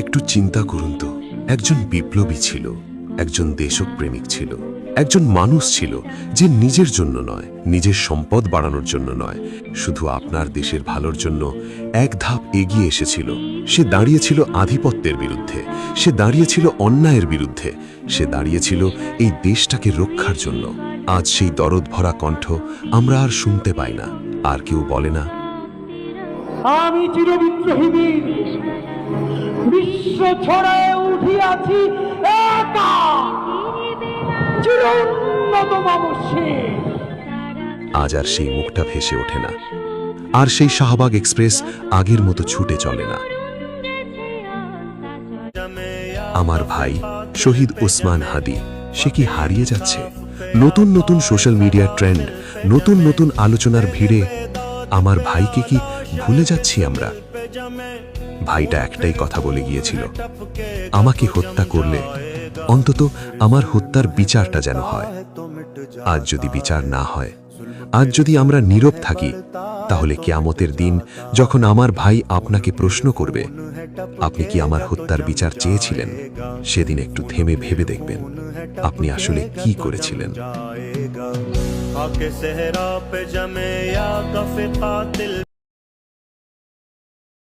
একটু চিন্তা করুন তো, একজন বিপ্লবী ছিল, একজন দেশপ্রেমিক ছিল, একজন মানুষ ছিল যে নিজের জন্য নয়, নিজের সম্পদ বাড়ানোর জন্য নয়, শুধু আপনার দেশের ভালোর জন্য এক ধাপ এগিয়ে এসেছিল। সে দাঁড়িয়েছিল আধিপত্যের বিরুদ্ধে, সে দাঁড়িয়েছিল অন্যায়ের বিরুদ্ধে, সে দাঁড়িয়েছিল এই দেশটাকে রক্ষার জন্য। আজ সেই দরদ ভরা কণ্ঠ আমরা আর শুনতে পাই না, আর কেউ বলে না, আমি চিরবিদ্রোহী বীর, বিশ্ব ছড়ায় উঠিয়াছি একা, চিরোন্নত মামসে। আজ আর সেই মুখটা ভেসে ওঠে না, আর সেই শাহবাগ এক্সপ্রেস আগের মতো ছুটে চলে না। আমার ভাই শহীদ ওসমান হাদি, সে কি হারিয়ে যাচ্ছে? নতুন নতুন সোশ্যাল মিডিয়ার ট্রেন্ড, নতুন নতুন আলোচনার ভিড়ে আমার ভাইকে কি ভুলে যাচ্ছি আমরা? ভাইটা একটাই কথা বলে গিয়েছিল, আমাকে হত্যা করলে অন্তত আমার হত্যার বিচারটা যেন হয়। আজ যদি বিচার না হয়, আজ যদি আমরা নীরব থাকি, তাহলে কিয়ামতের দিন যখন আমার ভাই আপনাকে প্রশ্ন করবে, আপনি কি আমার হত্যার বিচার চেয়েছিলেন, সেদিন একটু থেমে ভেবে দেখবেন আপনি আসলে কি করেছিলেন।